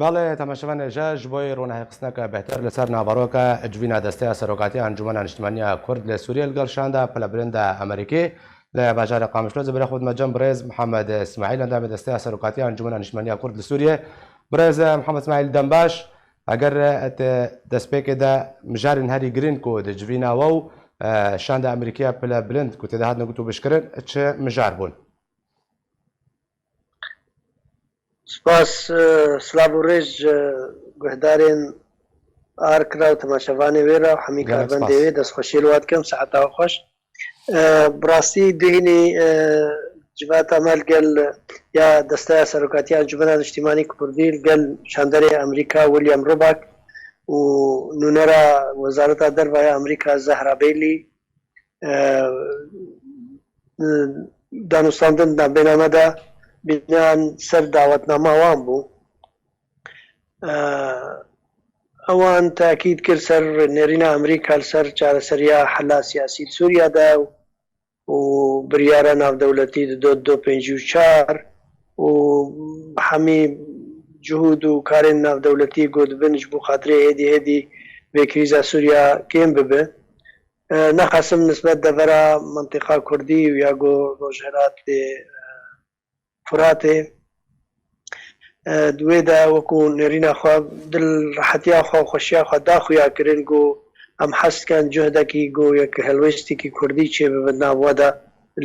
بەڵێ تەماشەوان ێژەش بۆی ڕووناقیستنەکە بهتر لەسەر ناوەڕۆکە جوینە دەستەیە سەرۆکاتی ئەنجومەنە نیشتیمانیە کورد لە سووریا لەگەڵ شاندا پلە برندا ئەمریکی لە باژارە قامشلۆ زەبرە خودمە جەم برێز محەممەد اسماعیل ئەندامی دەستەیە سەرۆکاتی ئەنجومەنە نیشتیمانیە کورد لە سووریە برێز محەممەد اسماعیل دەمباش ئەگەر دەستپێکێدا مژارین هەری گرنگ و دەجویناوە و شاندا ئەمریکیە پلە بلند کو تێدا هاتنە گوت و بشکردن چ مژار بوون. سپاس سلااو و ڕێژ گوهدارێن ئارکرا و تەماشەوانێ وێرە و هەمی کاربندێوێ دەستخۆشی لوات کەم سەعەتاوە خۆش بڕاستی دهینی جبات ئەمەل گەل یا دەستای سەرۆکاتی ئەنجومەنە نیشتیمانی کوردی گەل شاندەرێ ئەمریکا ویلیام ڕۆباک و نونەرە وەزارەتە دەربایە ئەمریکا زەهرا بەیلی دانوستاندن بێنامەدا بینان سەر داوەتنامەوان بوو ئەوان تاکید کرد سەر نێرینە ئەمریکا لەسەر چارەسەریە حەلا سیاسی سووریادا و بریارە ناودەوڵەتی 2254 و هەمی جهود و کارێن ناودەوڵەتی گۆدبنش بوو خاطرێ هێدی بێکریزە سووریا کێم ببێ نەخەسم نسبەت دەبەرە منتیقا کوردی و یاگۆ ڕۆژهەلات فراتێ دوێدا وەکو نێرینەخوا دل ڕەحەتیاخوا خۆشیاخوا داخویا کرن گۆ ئەم حەستکان جهدێکی گۆ یەک هەلوێستێکی کوردی چێ ببن ناوەدا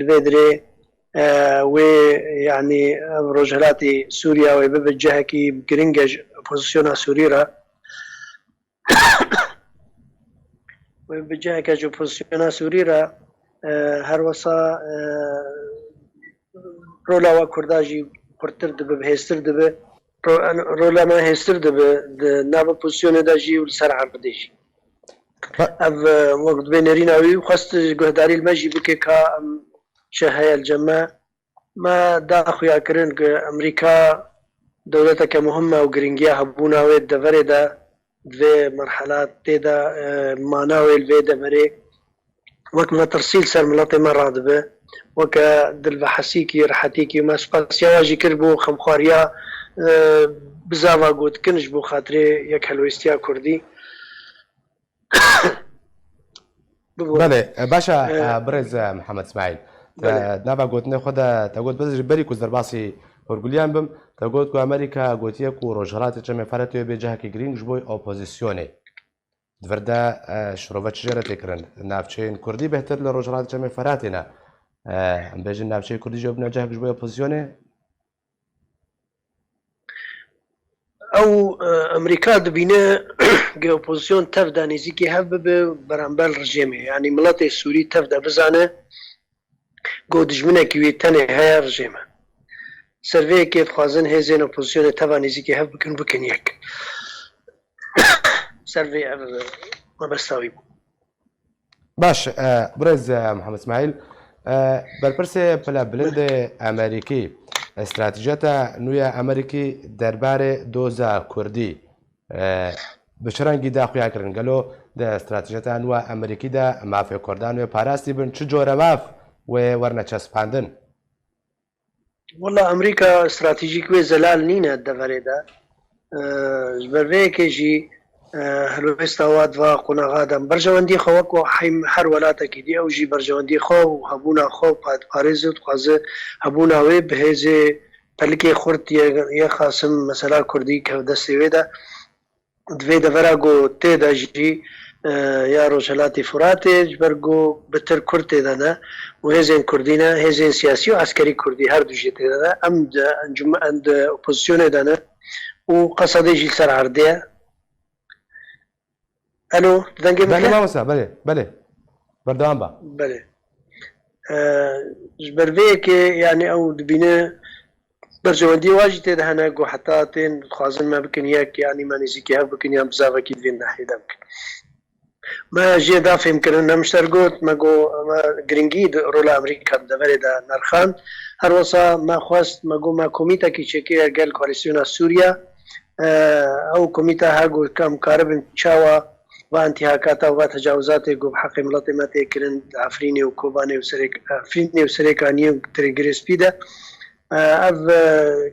لێ درێ وێ یعنی ڕۆژهەلاتی سووریا وێ ببە جەهەکی گرنگە ئۆپۆزیسیۆنە سووریرە وێ بجەهەکە ئۆپۆزیسیۆنە سووریرە هەروەسا ڕۆلاوە کورداژی قورتتر دەبێ هێزتر دەبێ ڕۆلەمە هێزتر دەبێ ناوە پۆزیسیۆنێداژی و سەر عەربدێژی ئەڤ وەک دبێ نێریناوی و خەست گوهداری المەژی بکێ کە ئەم چە هەیە جەمە ما داخویاکردن کە ئەمریکا دەوڵەتێکە مهمە و گرنگیە هەبووناوێت دەڤەرێدا دوێ مەرحەلات تێدا ماناوێ لێ دەبەرێ وەک مەترسیل سەر مڵەتێ مە ڕادبێ وەکە دل بە حەسیکی ڕەحەتێکی مە سپاسیاواژی کرد بۆ خەمخواریە بزاوا گوتکنش بۆ خاطرێ یەک هەلوێستیا کوردی بەڵێ باشە برێز محەممەد اسماعیل نابا گوتنە خۆدا تەگوت بەزر بەری کوز دەرباسی هەرگولیان بم تەگوت و ئەمریکا گوتیەک و ڕۆژهەڵاتی چەمێفەرەتەوە بێ جەهەکی گرنگش بۆی ئۆپۆزیسیۆنێ دڤەردا شرۆڤە چژێرە تێکردن ناوچەین کوردی بهتر لە ڕۆژهەڵاتی چەمێفەراتێنە ئەم بێژن ناوچەی کوردی ژێ بنە جەهەکش بۆی ئۆپۆزیسیۆنێ ئەو ئەمریکا دەبینە ئۆپۆزیسیۆن تەفدا نزیکی هەف ببێ بەرامبەر ڕژێمێ ینی مڵەتی سووری تەفدا بزانە گۆ دژمنێکی وێ تەنێ هەیە ڕژێمە سەرڤەیەکێ خوازن هێزێن ئۆپۆزیسیۆنە تەوا نزیکی هەف بکەن یەک سەرڤێ مەبەستاوی بوو. باش برێز محەممەد اسماعیل بەرپرسێ پلە بلندێ ئەمریکی استراتیژەتە نوێە ئەمریکی دەربارێ دۆزە کوردی بچڕەنگی داخویاکردن گەلۆ دە استراتیژەتە نوە ئەمریکیدا مافێ کوردان وێ پاراستی بن چ جۆرە ماف وێ وەرنە چەسپاندن وەڵا ئەمریکا استراتیژیک وێ زەلال نینە دەڤەرێدا بەرڤەیەکێژی هەلوێستاوا دوا قونەغادەم بەرژەوەندی خەوەکو هەر وڵاتێکی دی ئەوژی بەرژەوەندی خۆ و هەبوونا خۆ پارێزت خوازە هەبووناوێ بەهێزێ پەلکێ خورد یە خاسم مەسەلا کوردی کە دەستێوێدا دوێ دەڤەرا گۆ تێداژی یا ڕۆژهەلاتی فراتێ بەرگۆ بتر کورد تێدەدا و هێزێن کوردینە هێزێن سیاسی و ئاسکەری کوردی هەردووژێ تێدەدا ئەم ئەند ئۆپۆزیسیۆنێدانە و قەسەدێژی سەر عەردەیە ئەلۆ دەنگێ مامۆستا بەلێ بەردەوام بە بەێ بەرڤەیەکێ یعنی ئەو دبینە بەرژەوەندی واژی تێدا هەنە گۆ حتا تێن خوازن ما بکەن یەک یانی مانیزیکی هەب بکەن یان بزاوەکی دوێن ناحێدا بکەن ما ژێدا فێمکردن نەمشتەر گوت مەگۆ گرنگی ڕۆلە ئەمریکا دەبەرێدا نرخان هەروەسا ماخواست مەگۆ ما کۆمیتەکی چێکەیە گەل کۆلیسیۆنە سووریا ئەو کۆمیتە هەگوت کەم کارە بن چاوە و انتهاکاتا و تجاوزاتێک و حەقی مڵەتی ما تێکردن ئەفرینێ و کۆبانێ و ئەفرینێ و سەرێکانیە و ترێگرێسپیدا ئەڤ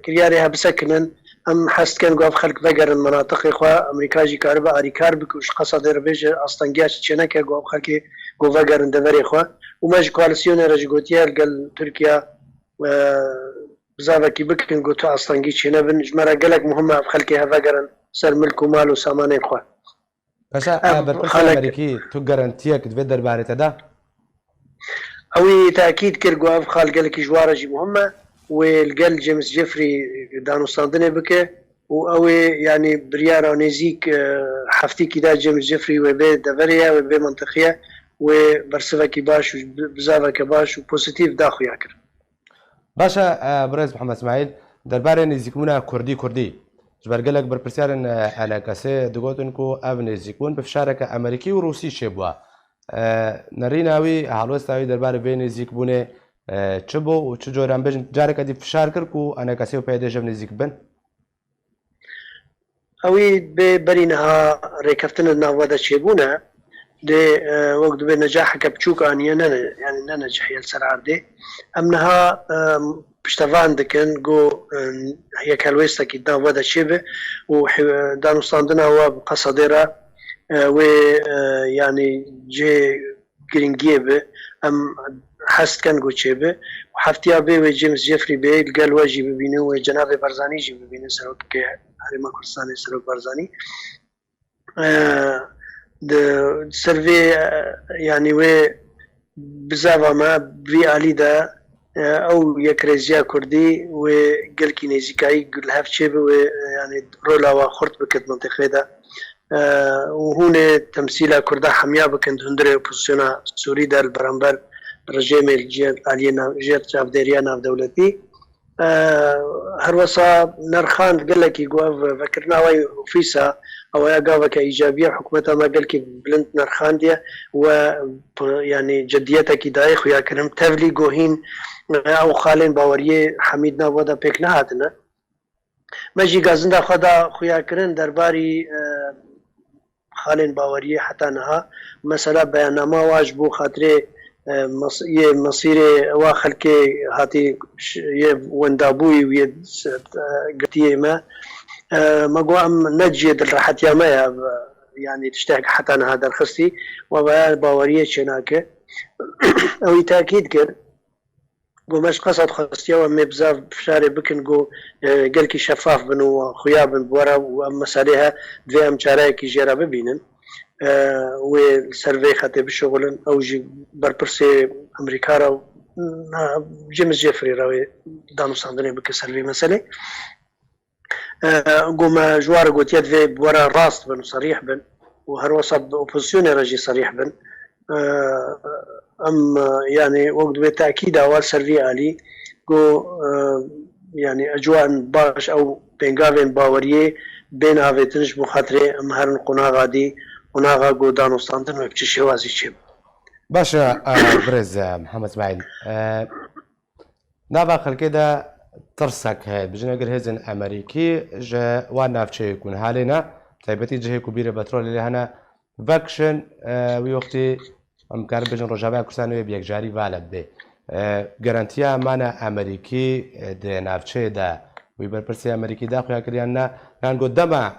کریارێ هەبسەکردن ام حست كان قاف خلق ذكر المناطق اخوا امريكا جي كاربا اريكار بكوش قصد ربيج اصلا شنكا قاف خلق قاف ذكر اندفر اخوا وماج كواليسيون رجوتيال قال تركيا بزاف كي بكن قلت اصلا شنا بن جمرا قالك مهمه خلق هذا سر ملك ومال وسامان اخوا باشا برپرسی امریکی تو گارانتیه که دوی درباره تدا اوي تاكيد كيرغواف خال قال لك جواره جي مهمه والقال جيمس جيفري دانو صندني بك واوي يعني بريارة نيزيك حفتي كدا جيمس جيفري وبي دفريا وبي منطقيه وبرسفا كباش وبزافا كباش وبوزيتيف داخو ياكر باشا برز محمد اسماعيل درباره نزيكونا كردي جبر قالك برپرسیارن علاقه دگوتن کو او نزیکون بفشارك امریکی و روسی شبوا نریناوی حالوستاوی درباره بین نزیک بونه چبو و چه جوران بجن جارك دي فشار كركو انا كاسيو بيدي جب نزيك بن اوي برينها ريكفتن النافذة شيبونا دي وقت بنجاح كبتشوك اني انا يعني ننجح يلسر دي امنها بشتفان دكن جو هي كالويستا كي نافذة شيبه ودانو صندنا هو بقصديرة و يعني جي جرينجيبه ام حست كان قوتشيبه وحفتيها بي وجيمس جيفري بي قال واجي ببينه وجناب برزاني جي ببينه سروك هرما كردستاني سروك برزاني د سيرفي يعني و بزاف ما بي الي دا او يكريزيا كردي وقال كي نيزيكاي قال هافتشيبه ويعني رولا وخرط بكت منطقه دا وهنا تمثيل كردا حميا بكند هندري اوبوزيسيونا سوري دار برامبر رجيم الجيل علينا جيت شافديريا ناف دولتي هروسا نرخان قال لك يقوا فكرنا وي اوفيسا او يا قاوك ايجابيه حكومتها ما قال لك بلنت نرخان دي و يعني جديتها كي دايخ ويا كرم تفلي جوهين او خالين باوريه حميدنا ودا بيكنا هاتنا ماجي غازندا خدا خويا كرن درباري خالين باوريه حتى نها مثلا بيانما واجبو خاطري مصيري واخلكي هاتي وندابوي ويد قتيه ما مقوام نجد الراحت يا ما يعني تشتاق حتى انا هذا الخصي وبيان باوريه شناكه او تاكيد كر قوماش قصد خصية وما بزاف بشاري بكن قو قالكي شفاف بنو خويا بن بورا واما ساليها دوي ام شارايكي جيرا ببينن والسيرفي خاتي بشغلن او جي بربرسي امريكا راو جيمس جيفري راوي دانو صندني بك سيرفي مسألة قوما جوار قوت يدفي بورا راست بن صريح بن وهروسا اوبوزيوني راجي صريح بن ام يعني وقت بالتاكيد اول سيرفي الي جو يعني اجواء باش او بينغافين باوريه بين هافتنش بخاطري ام هرن قنا غادي قنا غا دانو ستاندن وكتش شوازي شيب باشا برز محمد اسماعيل نافا خلكدا ترسك هاي بجنا غير هزن امريكي جا وانا فشي يكون حالنا تايبتي جهه كبيره بترول اللي هنا فاكشن ويوختي ام كان بجن رجابه كرسانوي بيك جاري والد به گارانتیا مانا امریکی د نافچه دا وی برپرسی امریکی دا خویا کریانا نان قدما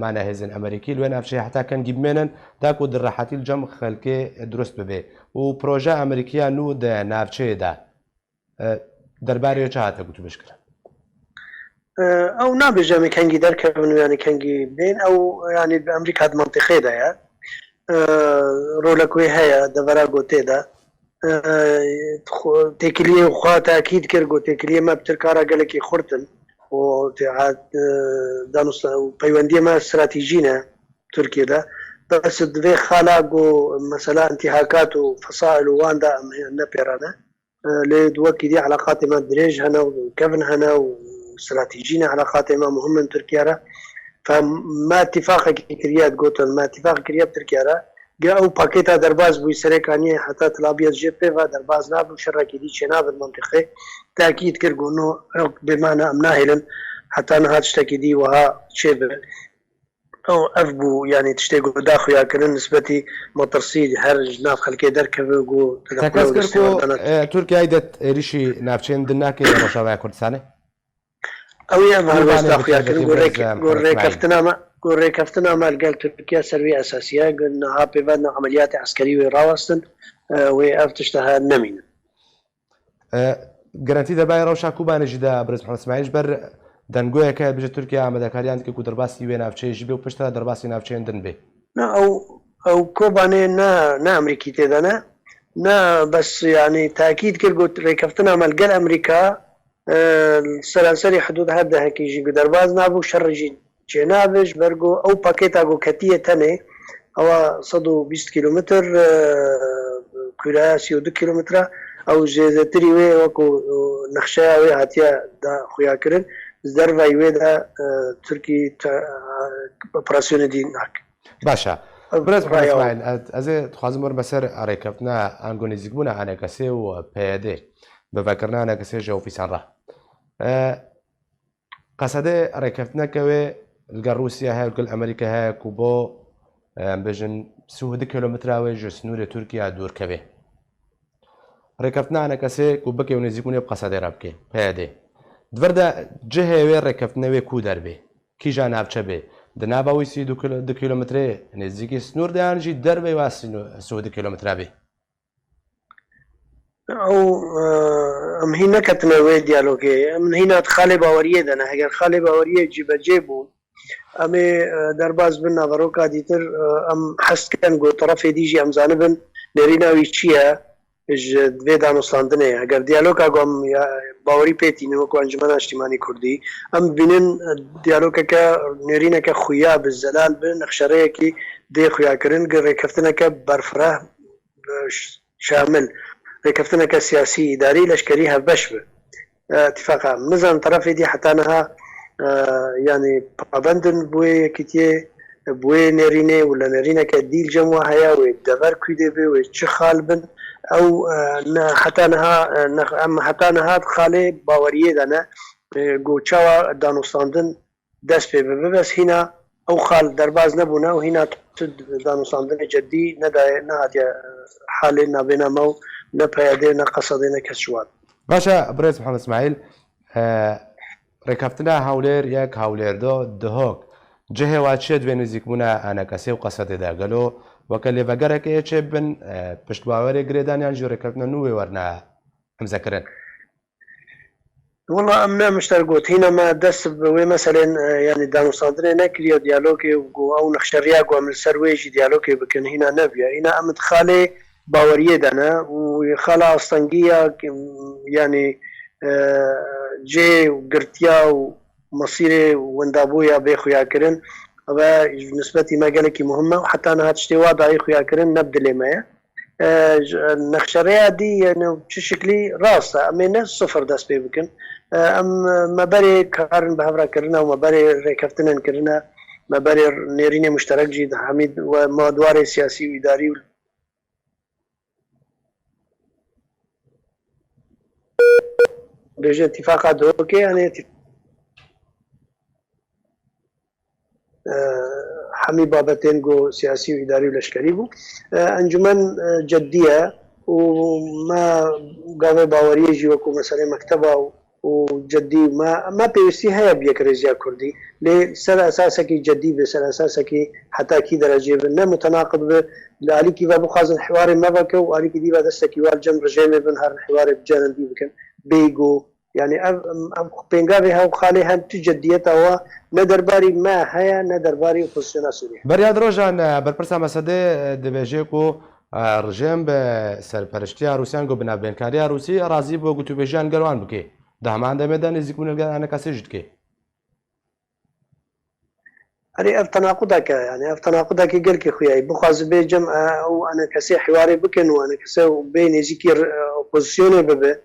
مانا هزن امریکی لو نافچه حتى كان جيب منن داكو در راحتي الجم خلكي درست ببه و بروجا امریکیا نو د نافچه دا درباري چاته گوتو بشکره او نابجامي كانجي دركبن يعني كانجي بين او يعني بامريكا هاد منطقه دا يا رولكوي هيا دبرا قوتي دا تكليه وخاتا اكيد كرغو تكليه ما بتركارا قالك خرطن وتعاد دانوس بيوانديه ما استراتيجينا تركيا دا بس دفي خالاقو مثلا انتهاكات وفصائل واندا نبيرانا لدوكي دي علاقات ما دريج هنا وكفن هنا واستراتيجينا علاقات ما مهمة تركيا فما اتفاق كريات قوتن ما اتفاق كريات تركيا او باكيتا درباز بو سريكانيه حتى تلابيات جي بي و درباز ناب شركي دي شناب المنطقه تاكيد كرغونو بمعنى امناهلن حتى انها تشتكي دي وها شبه او افبو يعني تشتكي داخل ياكلن نسبتي مطرسي هرج ناف خلكي دركبو تكسكركو تركيا ايدت ريشي نافشين دناكي رشاوي كردستاني ئەوی ئەم هەڵوێستا قوربانی خویاکردن بتایبەتی بەرز گۆڕێکەفتنامە لەگەڵ تورکیا سەروی ئەساسیە نەها پێبەر عملیاتی عسکەری وێ ڕاوەستن وێ ئەف تشتەها نەمینن گەرانتی دەبای ڕەوشا کوبانێژیدا برز محەممەد اسماعیل بەر دەنگۆیەکە بژە تورکیا ئامادەکاریان کرد و دەرباسی وێ ناوچەیەژی بێ و پشتە دەرباسی ناوچەیەندن بێ ئەو کۆبانێ نا ئەمریکی تێدەنا نا بەس ینی تاکید کرد گوت ڕێکەفتنامە لەگەل ئەمریکا سەرانسەری حدود هەردە هەکیژی دەرباز نابوو شەڕژی جێنابش بەرگۆ ئەو پاکێتا گۆکەتیە تەنێ ئەوە 120 کیلومتر کورە 32 کیلومترە ئەو زێدەتری وێ وەکو نەخشەیە وێ هاتیە خویاکردن دەرڤای وێدا تورکی ئۆپراسیۆنە دی ناک باشە برز ئەزێ خوازم وەر بەسەر ڕێکەفتنا ئەنگۆنیزیکبوونە ئانەکەسێ و پێدێ بەڤکردنا ئانەکەسێ ژە ئۆفیسانڕە قەسەدێ ڕێکەفتنەکەوێ لەگەڵ رووسیا هەیە لەگەڵ ئەمریکا هەیە و بۆ بژن 30 کیلومتراوێ ژە سنوورە تورکیا دوورکەوێ ڕێکەفتنانەکەسێ و بکێ و نزیکبوونێ قەسەدێ ڕە بکێ پێدێ دوەردە جهێوێ ڕێکەفتنەوێ کو دەربێ کیژان ناوچە بێ دنابەوەی 32 کیلومترێ نزیکی سنوور دەیانژی دەربێ وا 30 کیلومترا بێ ئەو ئەم هی نەکەتنەوەی دیالۆگێ ئەم هینات خاڵێ باوەریە دەنا هەگەر خاڵێ باوەریە جیبەجێ بوو ئەمێ دەرباز بن ناڤەڕۆکا دیتر ئەم حەستکەن گۆ تەڕەفێ دیژی ئەمزانە بن لێری ناوی چییە دوێ دانوستاندنەیە ئەگەر دیالۆکا گۆم باوەری پێێتینەوە وەکو ئەنجومەنە نیشتیمانی کوردی ئەم بینن دیالۆکەکە نێرینەکە خویا بزەلال بن نەخشەرەیەکی دێ خویاکردن ڕێکەفتنەکە بەرفرە شامل ڕێکەفتنەکە سیاسی ئیداری لەشکری هەبەش بێ اتفاقا نزان طرفێتی حتانەها ینی پابندن بۆ یەکیتێ بۆێ نێرینێ و لە نێرینەکە دیل جەموە هەیە وێ دەڤەر کوی دەبێ وێ چ خاڵ بن ئەو حتانەهات خاڵێ باوەریە دەنە گۆچاوە دانوستاندن دەست پێ بێ بەس هینا ئەو خاڵ دەرباز نەبوونا و هینا دانوستاندنی جددی نەدایە نهاتە حالێ نابێنەمە و نەپەیادێ نە قەسەدێ نە کەسوات باشە برێز محەممەد اسماعیل ڕێکەفتنا هەولێر یەک هەولێردۆ دهۆک جهێوا چێ دوێ نزیکبوونە ئانەکەسێ و قەسەدێدا گەلۆ وەکە لێڤەگەرەکەیە چێ بن پشتباوەرێ گرێدانیان ژی ڕێکەفتنە نوێ وەرنا ئەمزەکردن وڵا ئەم نەمشتەر گوت هینەمە دەست بەوێ مەسەلێن ینی دانوستاندنێ نەکریە دیالۆکێ و ئەو نەخشەریا گوامل سەر وێژی دیالۆکێ بکەن هینا نەبیە هینا ئەمت خاڵێ باوەریە دەنە و خەڵا ئەستەنگیە ینی جێ و گرتیا و مەسیرێ وەندابوویە بێ خویاکردن ئەوە نسبەتی مەگەلێکی مهمە و حتا نەهات شتێوا داایی خویاکردن نەبدلێمەیە نەخشەرەیە دی چ شکلی ڕاستە ئەمێنە سفر دەست پێ بکەن ئەم مەبەرێ کارن بە هەڤراکردنە و مەبەرێ ڕێکەفتنەکردنە مەبەرێ نێرینێ مشتەرەکجی حەمید و مادوارێ سیاسی و ئیداری و بێژە اتفاقا دۆکێ یانێ هەمی بابەتێن گۆ سیاسی و ئیداری و لەشکری بوو ئەنجومەن جددیە و ما گاوێ باوەریەژی وەکو مەسەلەی مەکتەبە و جددی ما پێویستی هەیە بیەکرێزیە کوردی لێ سەر ئەساسێکی جددی بێ سەر ئەساسێکی حتاکی دەرەجێ بن نە متەناقض بێ لە ئالیکی بە بخوازن حوارێ مەبەکە و ئالیکی دیبە دەستێکی وار جەم ڕژێمێ بن هەر حوارێ بجارەندی بکەن بێگۆ يعني بينقابي هاو خالي هن تجديتها ندرباري ما هيا ندرباري وفوسينا سوريا برياد روجان برپرسا مسده دبيجيكو رژیم به سرپرشتی روسیان گو بنا بینکاری روسی راضی بو گوتو بجان گروان بکی دهمان دمدا نزیکون انا کاسجد کی اري افتناقضك يعني افتناقضك قال كي خويا بخاز بجمع او انا كسي حواري بكن وانا كسي بين زيكي اوبوزيسيون ببه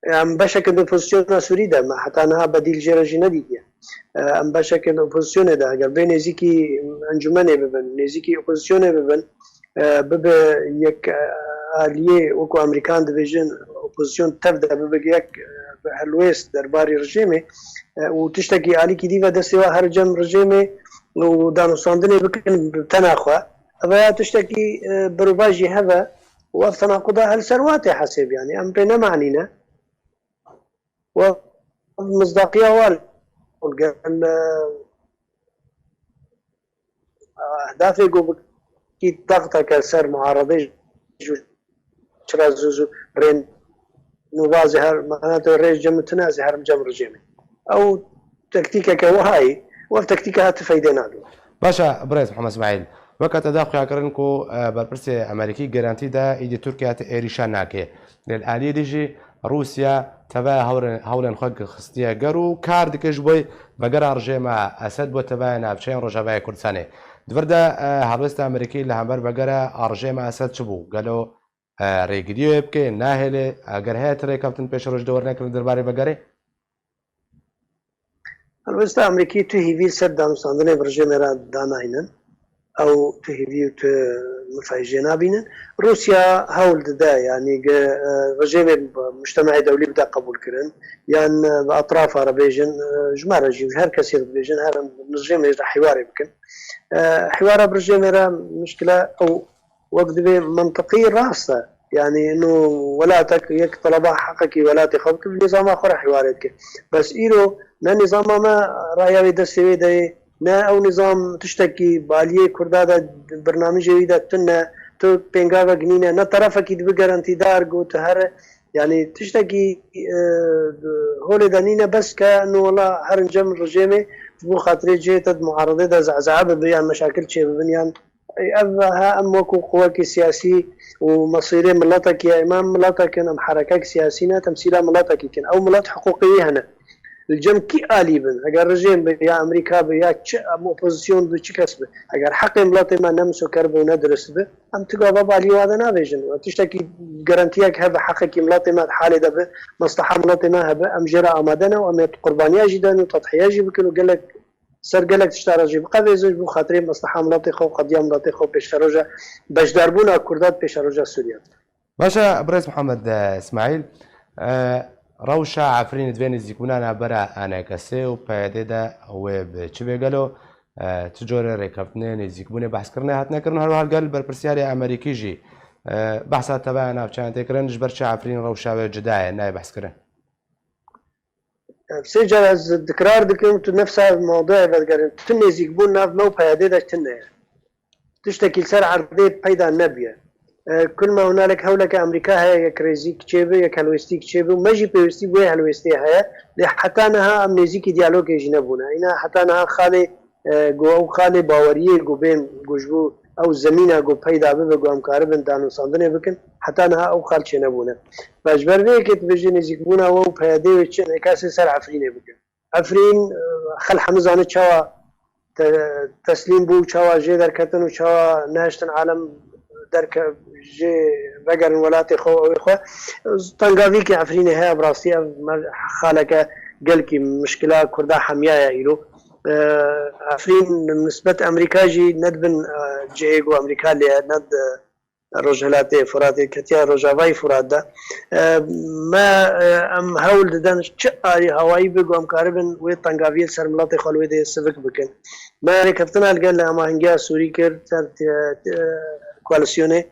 ام بشكل اوبوزيسيون سوري ده ما حتى انا بديل جرجي نديديا ام بشكل اوبوزيسيون ده اگر بين زيكي انجمن ببن نزيكي اوبوزيسيون ببن ببه يك آلیه وکو امریکان دیویژن اپوزیسیون تبدأ ببه یک هلویست درباری رژیمه و تشتکی آلی کی دیو دستیوا هر جم رژیمه و دانوستاندنی بکن تناخوا اما تشتکی بروباجی هوا و افتناقضا هل سروات حسب يعني ام بينا معنينا و مصداقية وال قال أهدافي قبل كي ضغطك سر معارضي شرازوزو رين نوازي هر معناته ريج جم تنازي هرم جم رجيمي أو تكتيكا كوهاي والتكتيكا هتفيدنا له. باشا بريز محمد اسماعيل وقت تداخل كرنكو برپرسي امریکی گارانتی دا ایدی ترکیا ایریشان ناکه للآلیه دیجی روسیا تبا هولن خلق خستيا قرو كار دكش بوي بقرا رجيما اسد بو تبا نافشين رجاباي كردستاني دفردا هربست امريكي لهمبر بقرا رجيما اسد شبو قالوا ريقديو يبكي ناهلي اگر هات ري كابتن بيش رج دورنا كن درباري بقري هربست امريكي تو هيفي سد دام ساندني برجيما دانا هينن او تهيفيو مفاجئنا بينا روسيا هول دا يعني رجيم مجتمع دولي بدا قبول كرن يعني باطراف عربيجن جمال رجيم هر كثير بيجن هر رجيم يجرى حوار يمكن حوار برجيم مشكله او وقت منطقي راسه يعني انه ولاتك يك طلبها حقك ولا تخبك بنظام اخر حوارك بس ايرو نا نظام ما رايا دسوي ده نا او نظام تشتكي باليه كردادا برنامج جديد تنا تو بينغا جنينه نا طرفك بجارانتي دار قلت هر يعني تشتكي هول دانينا بس كانه والله هرنجم الرجيمه بو خاطري جيت معارضه زعزعه بيان مشاكل شيء بنيان أبها أموك قواك سياسي ومصيري ملاتك يا إمام ملاتك أم حركات سياسية تمثيلها ملاتك أو ملات حقوقية هنا الجم كي آلي بن أجر رجيم بيا أمريكا بيا أوبوزيسيون بتشي كسبه أجر حق ملات ما نمسو كرب وندرس به أم تجاب بالي وهذا نافيجن وتشتكي جرانتيك هذا حقك ملات ما حالي ده مصلحة ملات ما هذا أم جرا أمادنا وأم قربانية جدا وتضحية جدا بكل قال لك سر قالك تشترى جيب قبل زوج بو خاطري مصلحة ملاتي خو قضية ملاتي خو بيشتروجا باش داربونا كردات بيشتروجا سوريا. باشا بريس محمد اسماعيل روشا عفرين دوين زيكونا برا انا كسي وبايديدا وبتشبي قالوا تجوري ريكابتنين زيكبوني بحث كرنا هاتنا كرنا هالقال بربرسياري امريكي جي بحثا تبعنا بشان تكرن جبرشا عفرين روشا جداية ناي بحث كرنا. بسجل الذكرار دكتور نفس الموضوع بذكر تني زيكبون ناف مو بيادة تني تشتكي لسر عرضية بيدا النبية كل ما هنالك هولك أمريكا هي كريزيك تشيبه يا كالويستيك تشيبه ما جي بيوستي بوي هالويستي هي لحتى أنها أمنيزيك ديالوج يجنبونا هنا حتى أنها خالي جو خالي باوريه جو بين جوجبو او زمینه گو پیدا به گو امکار بن دانو ساندنه بکن حتی نه او خال چه نبونه مجبر به که تبجی نزیک بونه و پیاده و چه نکاس سر عفرینه بکن عفرین خل حمزانه چوا تسلیم بو چوا جه در کتن و چوا نهشتن عالم در جه بگرن ولات خو او خو تنگاوی که عفرینه ها براستی خالک قال کی مشکلات کرده حمیه ایرو عفرين نسبة أمريكا جي ندبن جيجو أمريكا اللي ند رجلاتي فراتي كتير رجاوي فرادا ما أم هول دان شقاري هواي بيجو أم كاربن ويتنقافيل سر ملاطي خلوي دي سفك بكن ما يعني كفتنا قال لها هنجا سوري كر كواليسيوني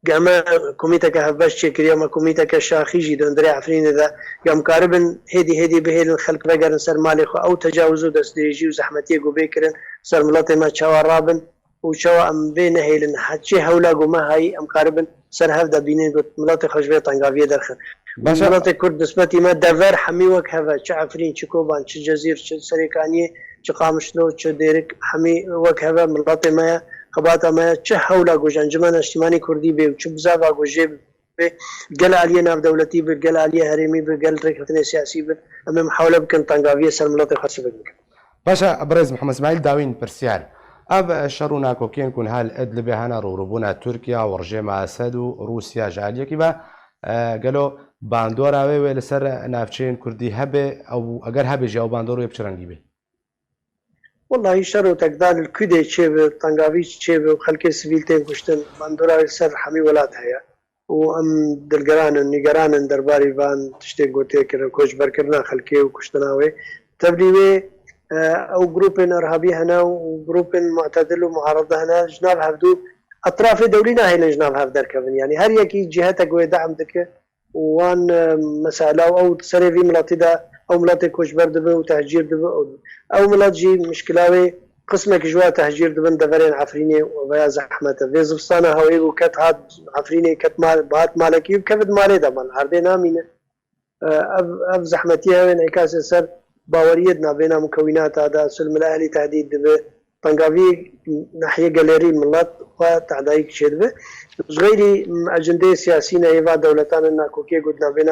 قام كوميتا كهباش شكريا ما كوميتا كشاخي جي دندري عفرين إذا قام كاربن هدي بهيل الخلق بقرن سر مالك أو تجاوزوا دستيجي وزحمتي جو بيكرن سر ملاطي ما شوا رابن وشوا أم بين هيلن حتى هولا جو ما هاي أم كاربن سر هفدا بينين قلت ملاطي خشبة طنقافية درخن ملاطي كرد نسبتي ما دفر حمي وك هذا شعفرين شكوبان شجزير شسريكانية شقامشلو شديرك حمي وك هذا ملاطي ما خباتا ما چه حولا گوش انجمن اجتماعی کردی به چه بزاف گوشه به گل علیه ناف دولتی به گل علیه حریمی به گل رکعتین سیاسی به اما محاوله بکن تنگاوی سلملات خاصه بکن. باشا برز محمد اسماعيل داوين برسيال اب شرونا كوكين كون هال ادلب هنا ربونا تركيا ورجيم اسد وروسيا جاليه كيبا قالوا باندورا وي لسر نافچين كردي هبه او اگر هبه جو باندورو يبچرنگي به والله شرو تقدار الكودي تشيب طنقاوي تشيب وخلك سبيلتين كشتن باندورا سر حمي ولاد هيا وام دلقران نيقران درباري بان تشتي قوتي كرن كوش بركرنا خلكي وكشتناوي تبليوي او جروبين ارهابي هنا وجروبين معتدل ومعارضه هنا جناب هفدو اطراف دولينا هي جناب هف دركبن يعني هر يكي جهتك ودعم دك وان مساله او تسري في ملاطي دا او ملت کوچبر دبه و تهجیر دبه او ملت جی مشکلاوی قسمك جوا تهجير دبن دفرين عفريني ويا زحمة في زفصانة هوي وكت هاد عفريني كت مال بات مالكي وكفد مالي دمان هردي نامينه أب زحمتي هوي انعكاس سر باوريتنا بين مكونات هذا سلم الأهلي تهديد دبه طنقافي ناحية جاليري ملات وتعدايك شدبه غيري أجندة سياسية يبا دولتان إنها كوكي قدنا بين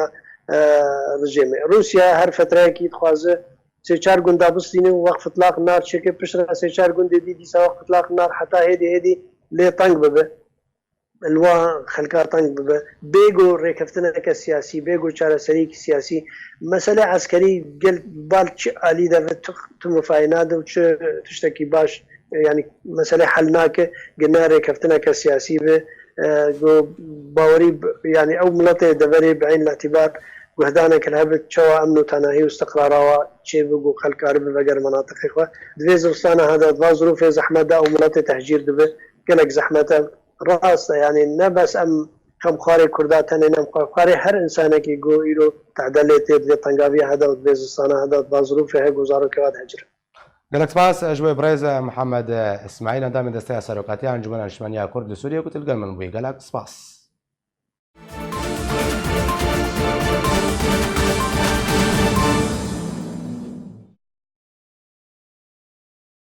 رجيمه روسيا هر فترة كي خوازه سه چار گوندا بستینه وقف اطلاق نار چکه پشت سه چار گوند دی سا وقف اطلاق نار حتى هدي لي طنق ببه الوا خلقا طنق ببه بيجو ريكفتنا كسياسي بيجو چاره سريك سياسي مسألة عسكري قل بالش آلي ده تم فايناد وش تشتكي باش يعني مسألة حلناك قلنا ريكفتنا كسياسي به باوري يعني او ملته دبري بعين الاعتبار وهدانا كالهبت شوا أمن وتناهي واستقرار شيء بقو خلق عرب بقر مناطق إخوة دويز رسانا هذا دوا ظروف زحمة دا وملات تهجير دبه قلق زحمة راس يعني نبس أم خم خاري كردات نم خاري هر إنسان كي جو إيرو تعدلت يد طنقابي هذا ودويز رسانا هذا دوا ظروف هيك وزارة كواد هجر قالك سباس أجوي بريز محمد إسماعيل أنت من دستة سرقاتي عن جمال الشمالية كرد سوريا قلت القلم من بي قالك سباس